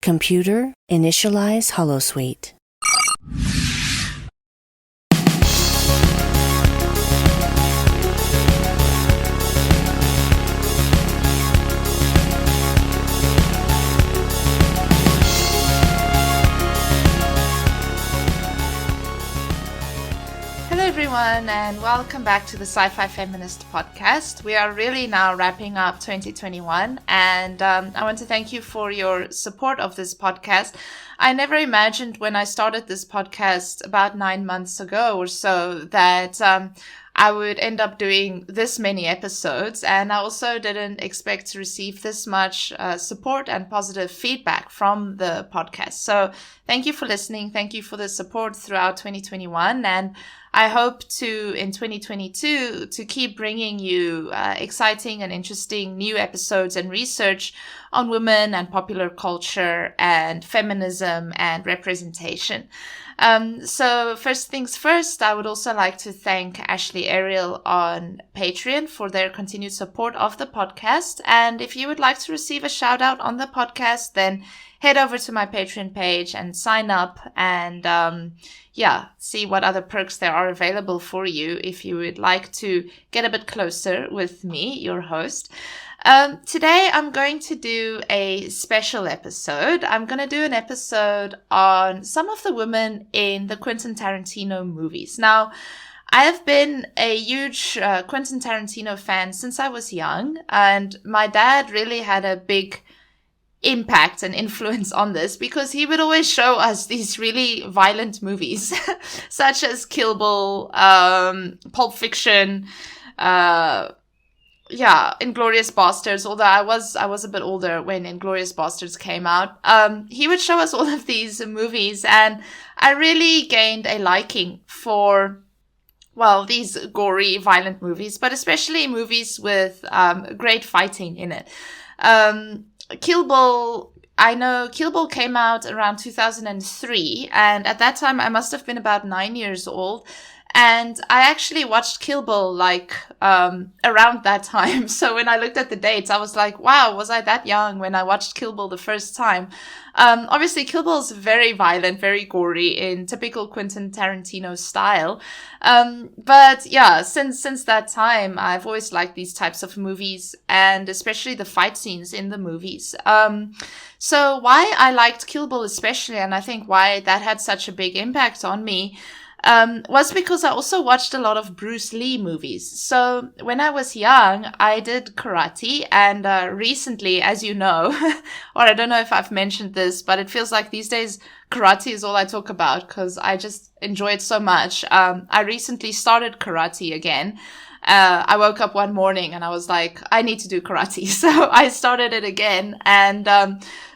Computer, initialize holosuite. Hello everyone, and welcome back to the Sci-Fi Feminist podcast. We are really now wrapping up 2021, and I want to thank you for your support of this podcast. I never imagined when I started this podcast about 9 months ago or so that I would end up doing this many episodes, and I also didn't expect to receive this much support and positive feedback from the podcast. So thank you for listening. Thank you for the support throughout 2021, and I hope to, in 2022, to keep bringing you exciting and interesting new episodes and research on women and popular culture and feminism and representation. So first things first, I would also like to thank Ashley Ariel on Patreon for their continued support of the podcast. And if you would like to receive a shout out on the podcast, then head over to my Patreon page and sign up and, see what other perks there are available for you if you would like to get a bit closer with me, your host. Today I'm going to do a special episode. I'm going to do an episode on some of the women in the Quentin Tarantino movies. Now, I have been a huge Quentin Tarantino fan since I was young, and my dad really had a big impact and influence on this because he would always show us these really violent movies such as Kill Bill, Pulp Fiction, Inglorious Basters, although I was a bit older when Inglorious Basters came out. He would show us all of these movies, and I really gained a liking for, these gory, violent movies, but especially movies with great fighting in it. Kill Bill, I know Kill Bill came out around 2003, and at that time I must have been about 9 years old. And I actually watched Kill Bill around that time. So when I looked at the dates, I was like, wow, was I that young when I watched Kill Bill the first time? Obviously Kill Bill is very violent, very gory in typical Quentin Tarantino style. But since that time, I've always liked these types of movies, and especially the fight scenes in the movies. So why I liked Kill Bill especially, and I think why that had such a big impact on me, was because I also watched a lot of Bruce Lee movies. So when I was young, I did karate, and recently, as you know, or I don't know if I've mentioned this, but it feels like these days karate is all I talk about because I just enjoy it so much. I recently started karate again. I woke up one morning and I was like, I need to do karate. So I started it again, and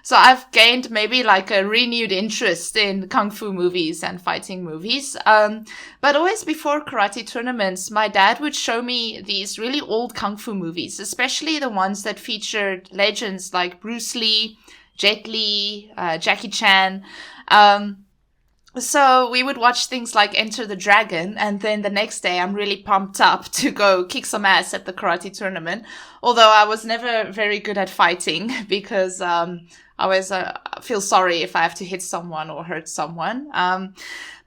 so I've gained maybe like a renewed interest in kung fu movies and fighting movies. But always before karate tournaments, my dad would show me these really old kung fu movies, especially the ones that featured legends like Bruce Lee, Jet Li, Jackie Chan. So we would watch things like Enter the Dragon, and then the next day I'm really pumped up to go kick some ass at the karate tournament. Although I was never very good at fighting because I always feel sorry if I have to hit someone or hurt someone.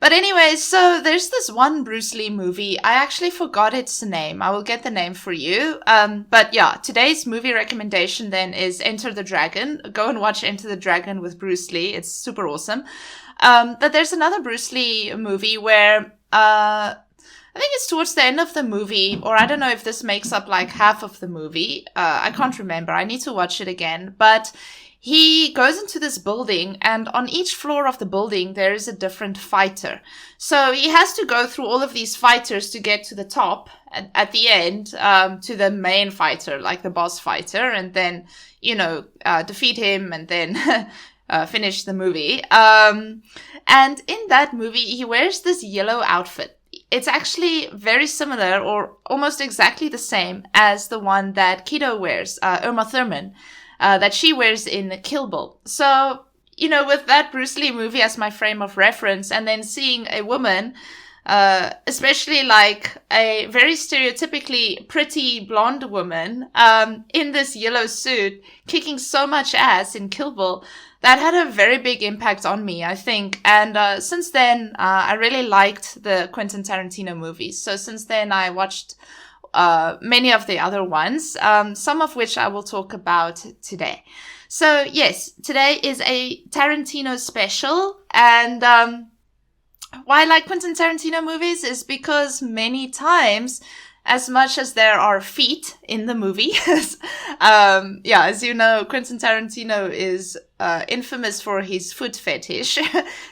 But anyway, so there's this one Bruce Lee movie. I actually forgot its name. I will get the name for you. But today's movie recommendation then is Enter the Dragon. Go and watch Enter the Dragon with Bruce Lee. It's super awesome. But there's another Bruce Lee movie where, I think it's towards the end of the movie, or I don't know if this makes up like half of the movie. I can't remember. I need to watch it again. But he goes into this building, and on each floor of the building, there is a different fighter. So he has to go through all of these fighters to get to the top, and at the end, to the main fighter, like the boss fighter, and then, defeat him, and then finish the movie. And in that movie, he wears this yellow outfit. It's actually very similar, or almost exactly the same as the one that Kiddo wears, Uma Thurman, that she wears in Kill Bill. So, with that Bruce Lee movie as my frame of reference, and then seeing a woman, especially like a very stereotypically pretty blonde woman, in this yellow suit, kicking so much ass in Kill Bill, that had a very big impact on me, I think. And since then, I really liked the Quentin Tarantino movies. So since then, I watched many of the other ones, some of which I will talk about today. So yes, today is a Tarantino special. And why I like Quentin Tarantino movies is because many times, as much as there are feet in the movie, as you know, Quentin Tarantino is infamous for his foot fetish.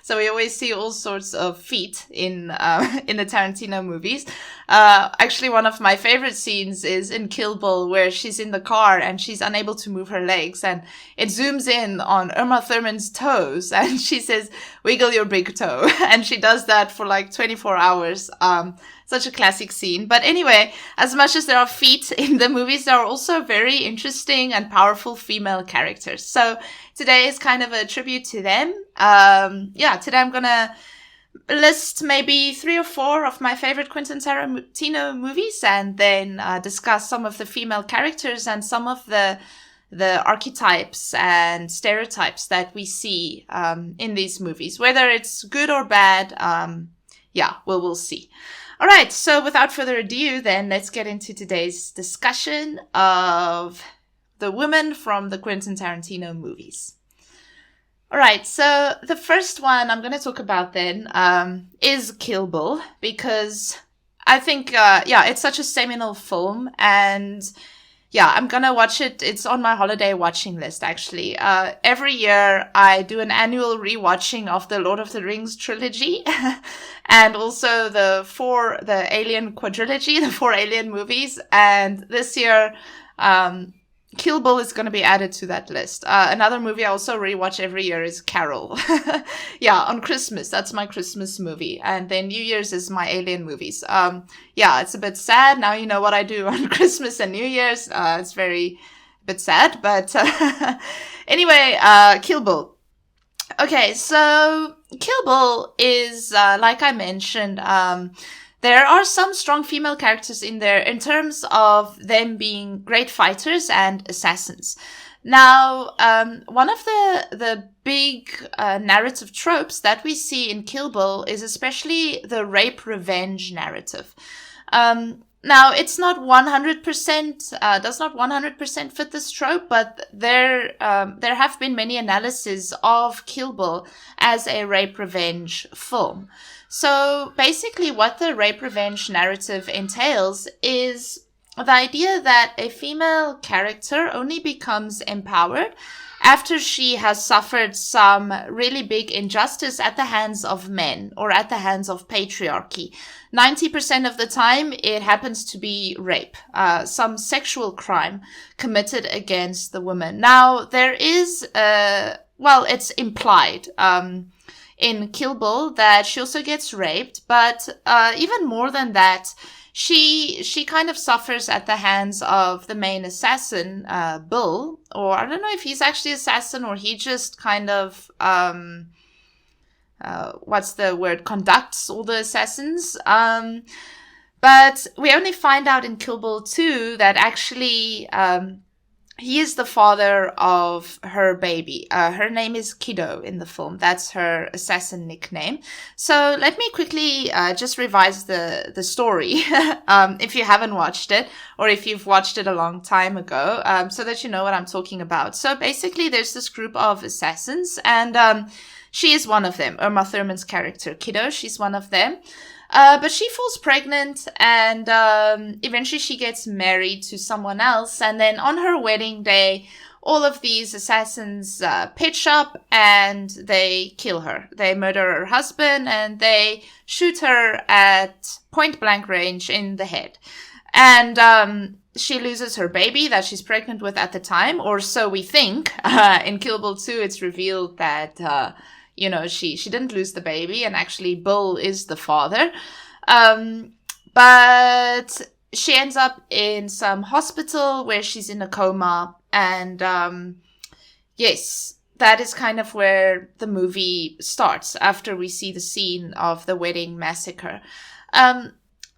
So we always see all sorts of feet in the Tarantino movies. Actually, one of my favorite scenes is in Kill Bill, where she's in the car and she's unable to move her legs, and it zooms in on Uma Thurman's toes, and she says, "Wiggle your big toe," and she does that for like 24 hours. Such a classic scene. But anyway, as much as there are feet in the movies, there are also very interesting and powerful female characters. So today is kind of a tribute to them. Today I'm gonna list maybe 3 or 4 of my favorite Quentin Tarantino movies, and then discuss some of the female characters and some of the archetypes and stereotypes that we see in these movies. Whether it's good or bad, we'll see. All right, so without further ado, then let's get into today's discussion of the women from the Quentin Tarantino movies. All right, so the first one I'm going to talk about then is Kill Bill, because I think, it's such a seminal film, and I'm going to watch it. It's on my holiday watching list, actually. Every year I do an annual rewatching of the Lord of the Rings trilogy and also the Alien quadrilogy, the 4 Alien movies. And this year, Kill Bill is going to be added to that list. Another movie I also rewatch every year is Carol. On Christmas. That's my Christmas movie. And then New Year's is my Alien movies. It's a bit sad. Now you know what I do on Christmas and New Year's. It's very bit sad. But anyway, Kill Bill. Okay, so Kill Bill is, like I mentioned, there are some strong female characters in there in terms of them being great fighters and assassins. Now, one of the big narrative tropes that we see in Kill Bill is especially the rape revenge narrative. Now, it's not 100%, does not 100% fit this trope, but there have been many analyses of Kill Bill as a rape revenge film. So basically what the rape revenge narrative entails is the idea that a female character only becomes empowered after she has suffered some really big injustice at the hands of men or at the hands of patriarchy. 90% of the time, it happens to be rape, some sexual crime committed against the woman. Now, there is, it's implied, in Kill Bill that she also gets raped, but even more than that, she kind of suffers at the hands of the main assassin, Bill, or I don't know if he's actually assassin or he just kind of conducts all the assassins. But we only find out in Kill Bill 2 that actually he is the father of her baby. Her name is Kiddo in the film. That's her assassin nickname. So let me quickly just revise the story if you haven't watched it or if you've watched it a long time ago, so that you know what I'm talking about. So basically there's this group of assassins and she is one of them. Uma Thurman's character, Kiddo, she's one of them. But she falls pregnant and eventually she gets married to someone else. And then on her wedding day, all of these assassins pitch up and they kill her. They murder her husband and they shoot her at point blank range in the head. And she loses her baby that she's pregnant with at the time, or so we think. In Kill Bill 2, it's revealed that she didn't lose the baby, and actually Bill is the father. But she ends up in some hospital where she's in a coma. And yes, that is kind of where the movie starts after we see the scene of the wedding massacre.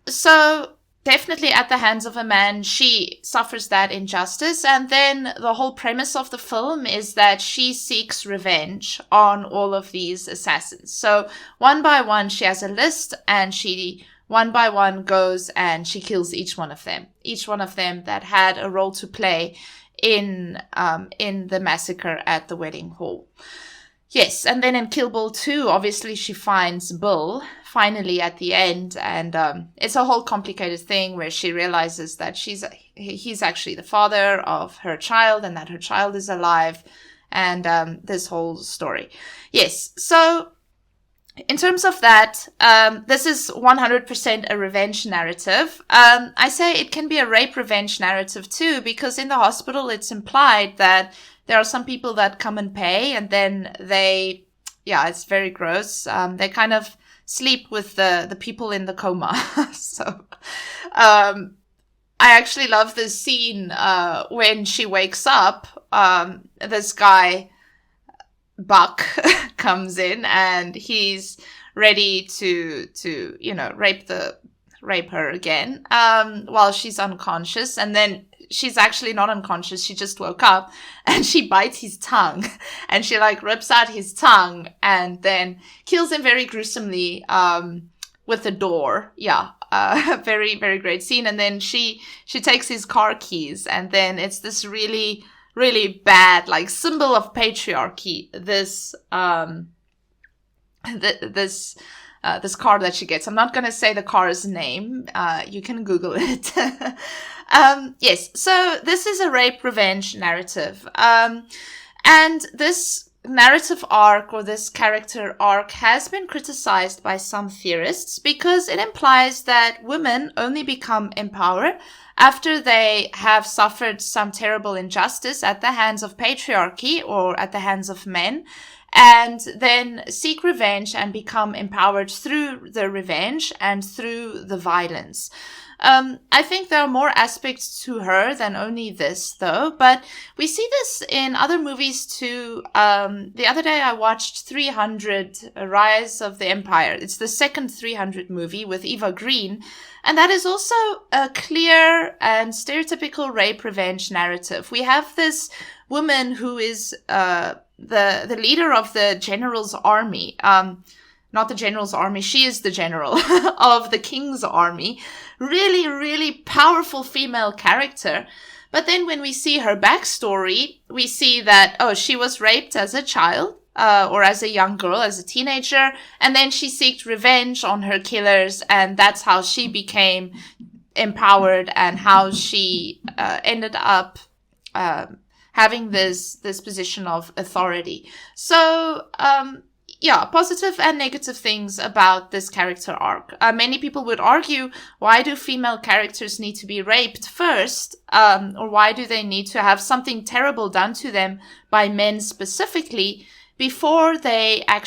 So definitely at the hands of a man, she suffers that injustice. And then the whole premise of the film is that she seeks revenge on all of these assassins. So one by one, she has a list, and she one by one goes and she kills each one of them that had a role to play in the massacre at the wedding hall. Yes, and then in Kill Bill 2, obviously she finds Bill finally at the end, and it's a whole complicated thing where she realizes that he's actually the father of her child, and that her child is alive, and this whole story. Yes, so in terms of that, this is 100% a revenge narrative. I say it can be a rape revenge narrative too, because in the hospital it's implied that there are some people that come and pay, and then it's very gross. They kind of sleep with the people in the coma. So, I actually love this scene, when she wakes up, this guy, Buck, comes in, and he's ready to rape her again, while she's unconscious. And then she's actually not unconscious. She just woke up, and she bites his tongue, and she rips out his tongue and then kills him very gruesomely, with the door. Yeah. Very, very great scene. And then she takes his car keys, and then it's this really, really bad, symbol of patriarchy. This car that she gets. I'm not going to say the car's name. You can Google it. Yes, so this is a rape revenge narrative. And this narrative arc, or this character arc, has been criticized by some theorists because it implies that women only become empowered after they have suffered some terrible injustice at the hands of patriarchy or at the hands of men, and then seek revenge and become empowered through the revenge and through the violence. I think there are more aspects to her than only this, though, but we see this in other movies too. The other day I watched 300, Rise of the Empire. It's the second 300 movie with Eva Green, and that is also a clear and stereotypical rape revenge narrative. We have this woman who is the leader of the general's army. Not the general's army, she is the general of the king's army. Really, really powerful female character. But then when we see her backstory, we see that, she was raped as a child, or as a young girl, as a teenager, and then she sought revenge on her killers, and that's how she became empowered, and how she ended up having this position of authority. So, positive and negative things about this character arc. Many people would argue, why do female characters need to be raped first? Or why do they need to have something terrible done to them by men specifically before they can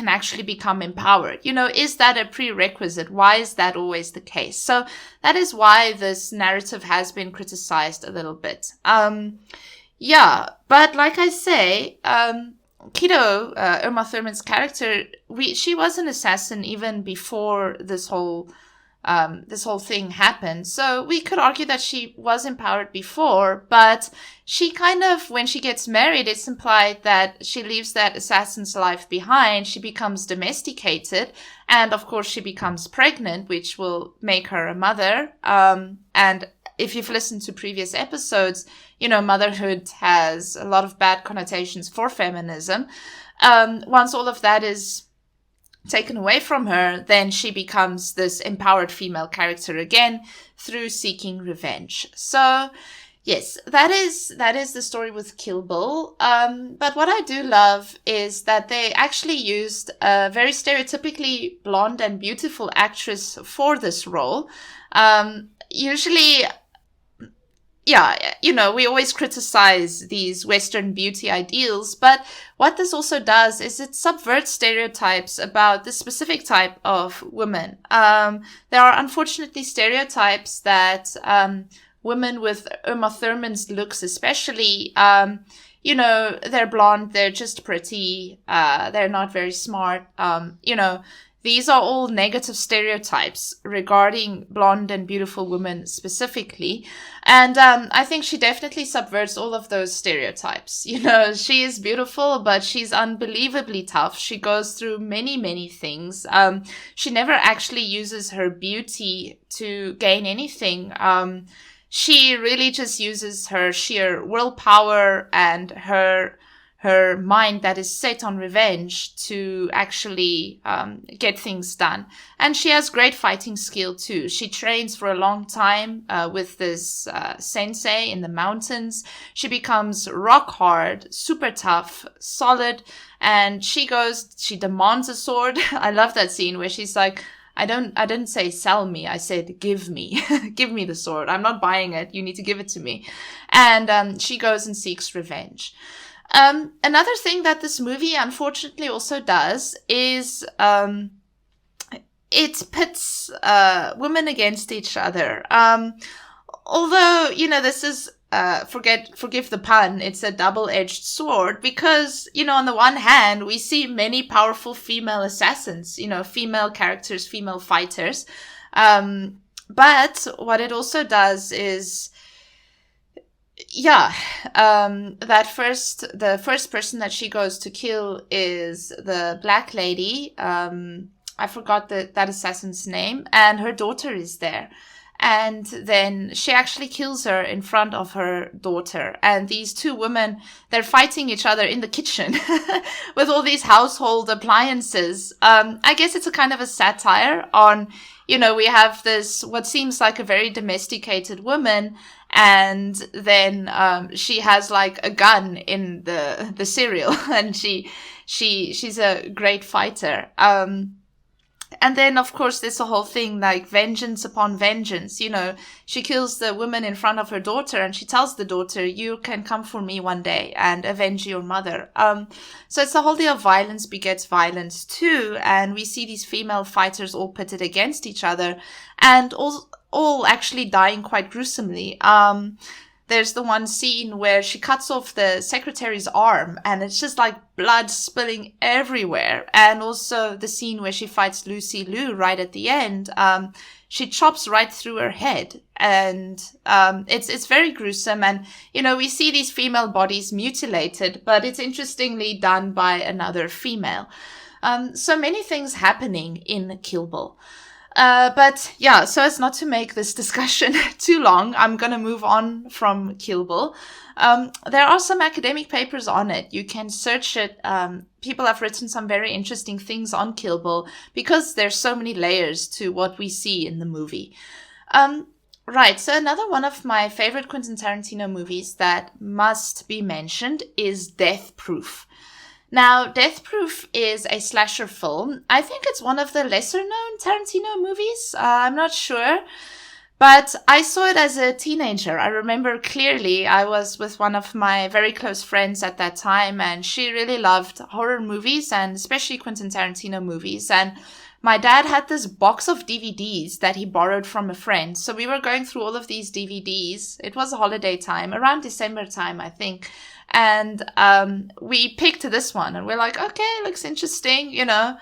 actually become empowered? Is that a prerequisite? Why is that always the case? So that is why this narrative has been criticized a little bit. But like I say, Kiddo, Uma Thurman's character, she was an assassin even before this whole thing happened. So we could argue that she was empowered before, but she kind of, when she gets married, it's implied that she leaves that assassin's life behind. She becomes domesticated, and of course she becomes pregnant, which will make her a mother. And if you've listened to previous episodes, motherhood has a lot of bad connotations for feminism. Once all of that is taken away from her, then she becomes this empowered female character again through seeking revenge. So, yes, that is the story with Kill Bill. But what I do love is that they actually used a very stereotypically blonde and beautiful actress for this role. Usually, we always criticize these Western beauty ideals, but what this also does is it subverts stereotypes about this specific type of woman. There are unfortunately stereotypes that women with Uma Thurman's looks especially, they're blonde, they're just pretty, they're not very smart, these are all negative stereotypes regarding blonde and beautiful women specifically. And I think she definitely subverts all of those stereotypes. You know, she is beautiful, but she's unbelievably tough. She goes through many, many things. She never actually uses her beauty to gain anything. She really just uses her sheer willpower and her mind that is set on revenge to actually get things done. And she has great fighting skill too. She trains for a long time with this sensei in the mountains. She becomes rock hard, super tough, solid, and she demands a sword. I love that scene where she's like, I didn't say sell me. I said, give me, give me the sword. I'm not buying it. You need to give it to me. And she goes and seeks revenge. Another thing that this movie unfortunately also does is it pits women against each other. Although, you know, this is forgive the pun, it's a double-edged sword because, you know, on the one hand, we see many powerful female assassins, you know, female characters, female fighters. But what it also does is, the first person that she goes to kill is the black lady. I forgot that assassin's name, and her daughter is there. And then she actually kills her in front of her daughter. And these two women, they're fighting each other in the kitchen with all these household appliances. I guess it's a kind of a satire on, you know, we have this, what seems like a very domesticated woman, and then she has like a gun in the cereal, and she's a great fighter. And then, of course, there's a whole thing like vengeance upon vengeance. You know, she kills the woman in front of her daughter, and she tells the daughter, you can come for me one day and avenge your mother. So it's the whole deal of violence begets violence too. And we see these female fighters all pitted against each other, and all actually dying quite gruesomely. There's the one scene where she cuts off the secretary's arm, and it's just like blood spilling everywhere. And also the scene where she fights Lucy Liu right at the end. She chops right through her head, and it's very gruesome. And, you know, we see these female bodies mutilated, but it's interestingly done by another female. So many things happening in Kill Bill. But yeah, so as not to make this discussion too long, I'm going to move on from Kill Bill. There are some academic papers on it. You can search it. People have written some very interesting things on Kill Bill because there's so many layers to what we see in the movie. Right. So another one of my favorite Quentin Tarantino movies that must be mentioned is Death Proof. Now, Death Proof is a slasher film. I think it's one of the lesser-known Tarantino movies. I'm not sure. But I saw it as a teenager. I remember clearly I was with one of my very close friends at that time, and she really loved horror movies, and especially Quentin Tarantino movies. And my dad had this box of DVDs that he borrowed from a friend. So we were going through all of these DVDs. It was a holiday time, around December time, I think. And we picked this one, and we're like, okay, looks interesting, you know.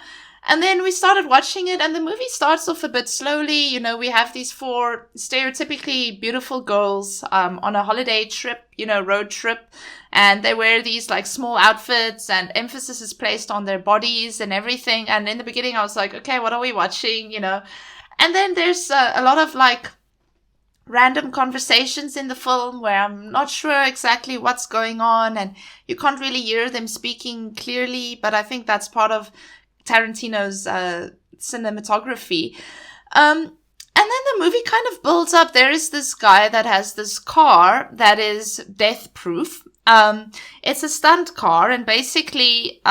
And then we started watching it, and the movie starts off a bit slowly. You know, we have these 4 stereotypically beautiful girls on a holiday trip, you know, road trip. And they wear these like small outfits, and emphasis is placed on their bodies and everything. And in the beginning, I was like, okay, what are we watching, you know? And then there's a lot of like random conversations in the film where I'm not sure exactly what's going on, and you can't really hear them speaking clearly, but I think that's part of Tarantino's cinematography. And then the movie kind of builds up. There is this guy that has this car that is death proof. It's a stunt car, and basically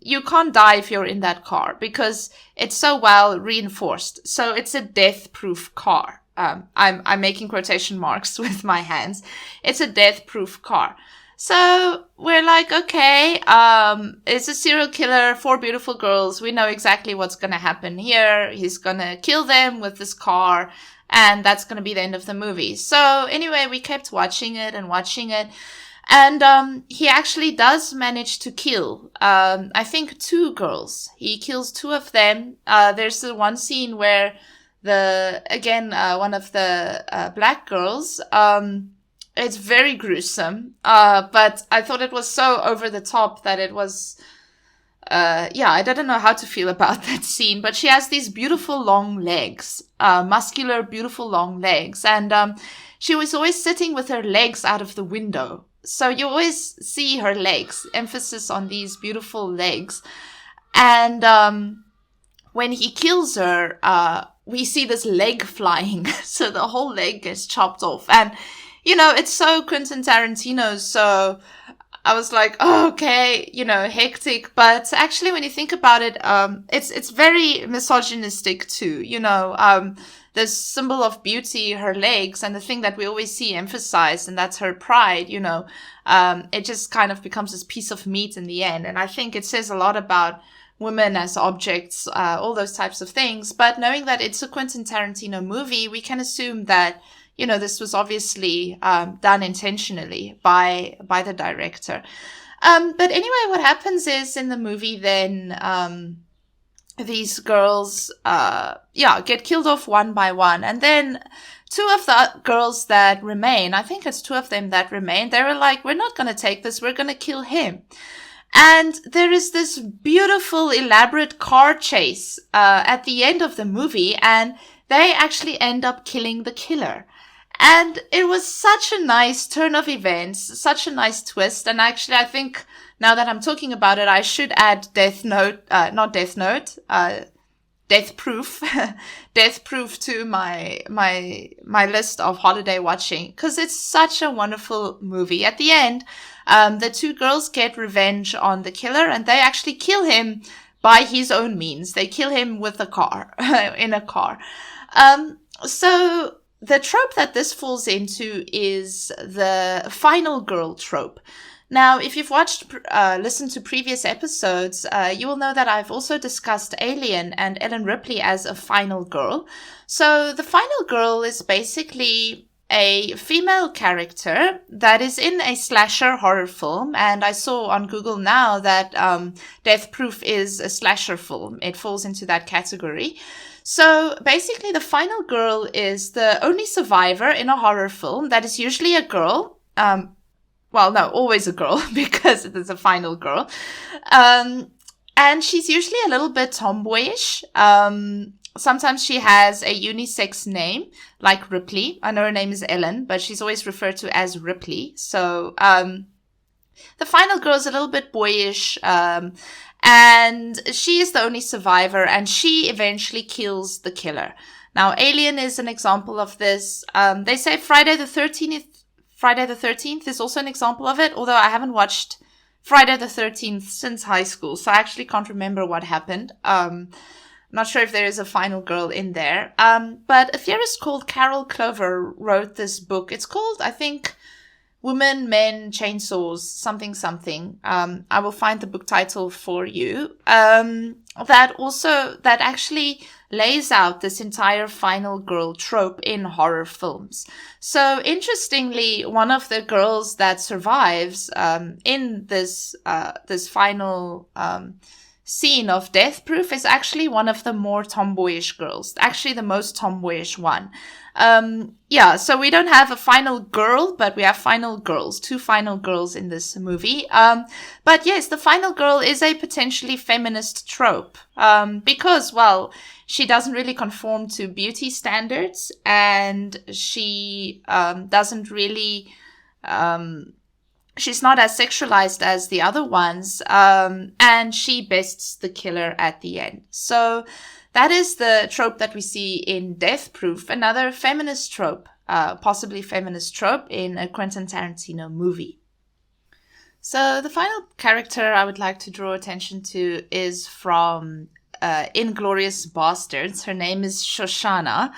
you can't die if you're in that car because it's so well reinforced. So it's a death proof car. I'm making quotation marks with my hands. It's a death-proof car. So we're like, okay, it's a serial killer, 4 beautiful girls. We know exactly what's going to happen here. He's going to kill them with this car, and that's going to be the end of the movie. So anyway, we kept watching it. And he actually does manage to kill, I think, 2 girls. He kills 2 of them. There's the one scene where one of the black girls, it's very gruesome, but I thought it was so over the top that it was, I didn't know how to feel about that scene. But she has these beautiful long legs, muscular, beautiful long legs. And she was always sitting with her legs out of the window. So you always see her legs, emphasis on these beautiful legs. And when he kills her, we see this leg flying. So the whole leg gets chopped off. And, it's so Quentin Tarantino. So I was like, oh, okay, hectic. But actually, when you think about it, it's very misogynistic too. The symbol of beauty, her legs, and the thing that we always see emphasized, and that's her pride, it just kind of becomes this piece of meat in the end. And I think it says a lot about women as objects, all those types of things. But knowing that it's a Quentin Tarantino movie, we can assume that, this was obviously done intentionally by the director. But anyway, what happens is in the movie then, these girls, get killed off one by one. And then 2 of the girls that remain, I think it's 2 of them that remain, they were like, we're not going to take this, we're going to kill him. And there is this beautiful, elaborate car chase, at the end of the movie, and they actually end up killing the killer. And it was such a nice turn of events, such a nice twist. And actually, I think now that I'm talking about it, I should add Death Proof, Death Proof to my list of holiday watching, because it's such a wonderful movie. At the end, the 2 girls get revenge on the killer, and they actually kill him by his own means. They kill him with a car, in a car. So the trope that this falls into is the final girl trope. Now, if you've listened to previous episodes, you will know that I've also discussed Alien and Ellen Ripley as a final girl. So the final girl is basically a female character that is in a slasher horror film. And I saw on Google now that Death Proof is a slasher film. It falls into that category. So basically, the final girl is the only survivor in a horror film that is usually a girl. Always a girl, because it is a final girl. And she's usually a little bit tomboyish. Sometimes she has a unisex name, like Ripley. I know her name is Ellen, but she's always referred to as Ripley. So the final girl is a little bit boyish. And she is the only survivor, and she eventually kills the killer. Now, Alien is an example of this. They say Friday the 13th is also an example of it, although I haven't watched Friday the 13th since high school, so I actually can't remember what happened. I'm not sure if there is a final girl in there. But a theorist called Carol Clover wrote this book. It's called, I think, Women, Men, Chainsaws, something. I will find the book title for you. That actually lays out this entire final girl trope in horror films. So interestingly, one of the girls that survives in this final scene of Death Proof is actually one of the more tomboyish girls, actually the most tomboyish one. So we don't have a final girl, but we have final girls, 2 final girls in this movie. But yes, the final girl is a potentially feminist trope, because, she doesn't really conform to beauty standards, and she doesn't really, she's not as sexualized as the other ones, and she bests the killer at the end. So that is the trope that we see in Death Proof, another feminist trope, possibly feminist trope in a Quentin Tarantino movie. So the final character I would like to draw attention to is from Inglorious Basters. Her name is Shoshanna.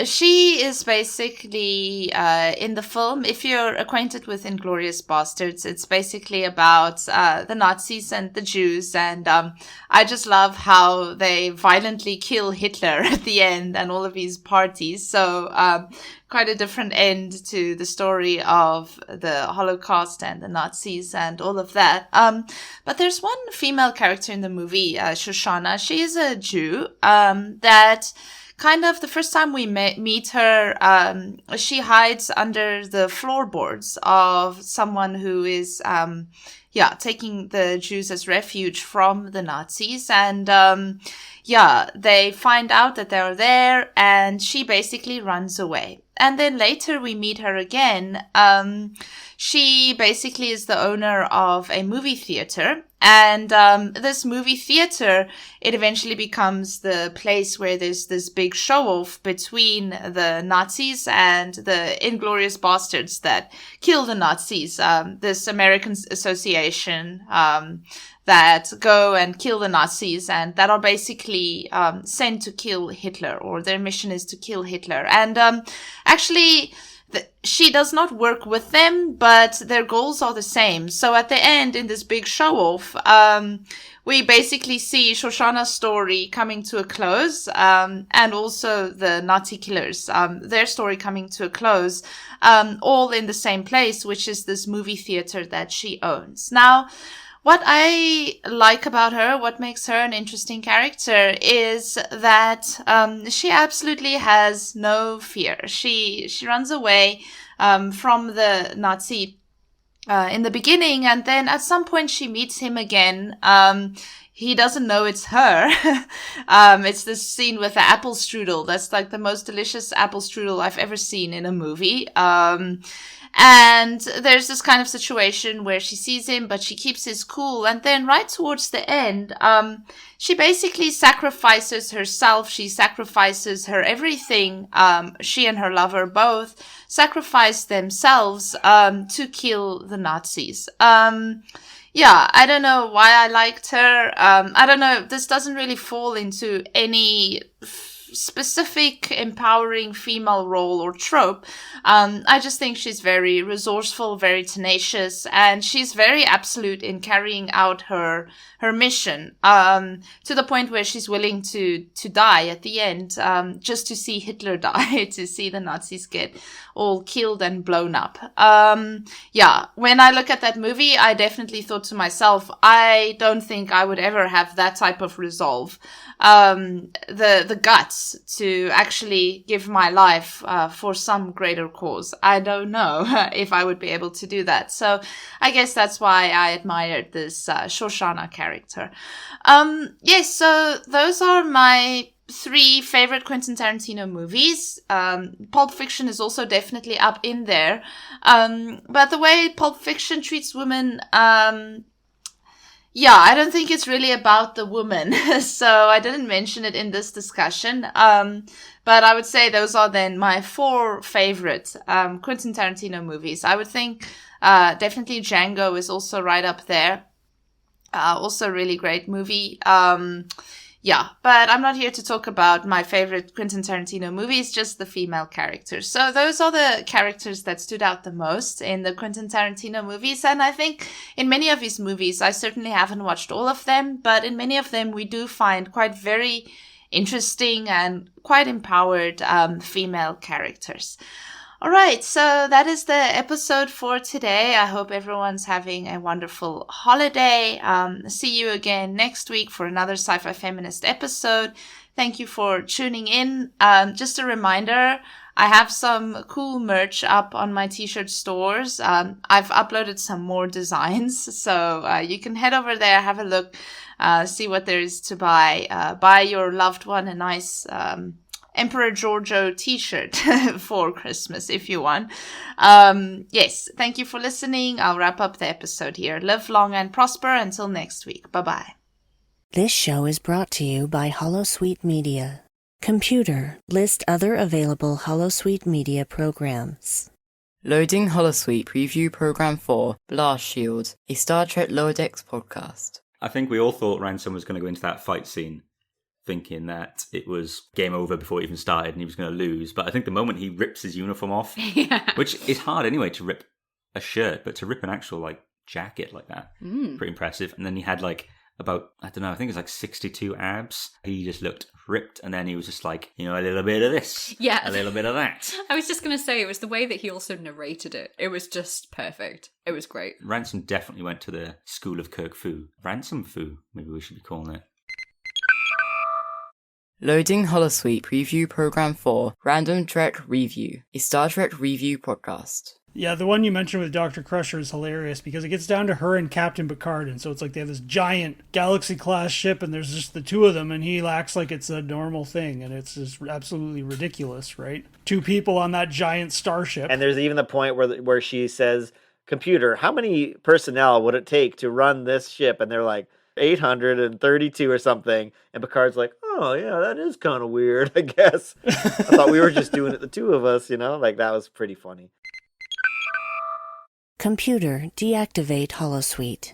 She is basically in the film. If you're acquainted with Inglorious Bastards, it's basically about the Nazis and the Jews, and I just love how they violently kill Hitler at the end and all of his parties. So quite a different end to the story of the Holocaust and the Nazis and all of that. But there's one female character in the movie, Shoshanna. She is a Jew that kind of the first time we meet her, she hides under the floorboards of someone who is, taking the Jews as refuge from the Nazis. And, they find out that they're there and she basically runs away. And then later we meet her again. She basically is the owner of a movie theater. And this movie theater, it eventually becomes the place where there's this big show-off between the Nazis and the Inglorious Bastards that kill the Nazis. This American association that go and kill the Nazis and that are basically sent to kill Hitler, or their mission is to kill Hitler. And actually, she does not work with them, but their goals are the same. So at the end, in this big show-off, we basically see Shoshanna's story coming to a close, and also the Nazi killers, their story coming to a close, all in the same place, which is this movie theater that she owns. Now, what I like about her, what makes her an interesting character, is that she absolutely has no fear. She runs away from the Nazi in the beginning, and then at some point she meets him again. He doesn't know it's her. It's this scene with the apple strudel. That's like the most delicious apple strudel I've ever seen in a movie. And there's this kind of situation where she sees him, but she keeps his cool. And then right towards the end, she basically sacrifices herself. She sacrifices her everything. She and her lover both sacrifice themselves to kill the Nazis. I don't know why I liked her. I don't know. This doesn't really fall into any specific empowering female role or trope. I just think she's very resourceful, very tenacious, and she's very absolute in carrying out her mission, to the point where she's willing to die at the end, just to see Hitler die, to see the Nazis get all killed and blown up. When I look at that movie, I definitely thought to myself, I don't think I would ever have that type of resolve. The guts to actually give my life for some greater cause. I don't know if I would be able to do that. So I guess that's why I admired this Shoshanna character. So those are my 3 favorite Quentin Tarantino movies. Pulp Fiction is also definitely up in there. But the way Pulp Fiction treats women, I don't think it's really about the woman, so I didn't mention it in this discussion. But I would say those are then my 4 favorite Quentin Tarantino movies. I would think definitely Django is also right up there. Also a really great movie. But I'm not here to talk about my favorite Quentin Tarantino movies, just the female characters. So those are the characters that stood out the most in the Quentin Tarantino movies. And I think in many of his movies, I certainly haven't watched all of them, but in many of them, we do find quite very interesting and quite empowered female characters. All right, so that is the episode for today. I hope everyone's having a wonderful holiday. See you again next week for another Sci-Fi Feminist episode. Thank you for tuning in. Just a reminder, I have some cool merch up on my t-shirt stores. I've uploaded some more designs, so you can head over there, have a look, see what there is to buy. Buy your loved one a nice Emperor Giorgio t-shirt for Christmas if you want. Thank you for listening. I'll wrap up the episode here. Live long and prosper until next week. Bye-bye. This show is brought to you by Holosuite Media. Computer, list other available Holosuite Media programs. Loading Holosuite Preview Program 4, Blast Shield, a Star Trek Lower Decks podcast. I think we all thought Ransom was going to go into that fight scene. thinking that it was game over before it even started and he was going to lose. But I think the moment he rips his uniform off, which is hard anyway to rip a shirt, but to rip an actual like jacket like that, pretty impressive. And then he had like about, I don't know, I think it was like 62 abs. He just looked ripped, and then he was just like, a little bit of this, a little bit of that. I was just going to say, it was the way that he also narrated it. It was just perfect. It was great. Ransom definitely went to the school of Kirk Fu. Ransom Fu, maybe we should be calling it. Loading Holosuite Preview Program 4, Random Trek Review, a Star Trek review podcast. Yeah, the one you mentioned with Dr. Crusher is hilarious because it gets down to her and Captain Picard, and so it's like they have this giant Galaxy-class ship, and there's just the two of them, and he acts like it's a normal thing, and it's just absolutely ridiculous, right? Two people on that giant starship. And there's even the point where she says, "Computer, how many personnel would it take to run this ship?" And they're like, 832 or something. And Picard's like, "Oh, yeah, that is kind of weird, I guess." I thought we were just doing it, the two of us, Like, that was pretty funny. Computer, deactivate Holosuite.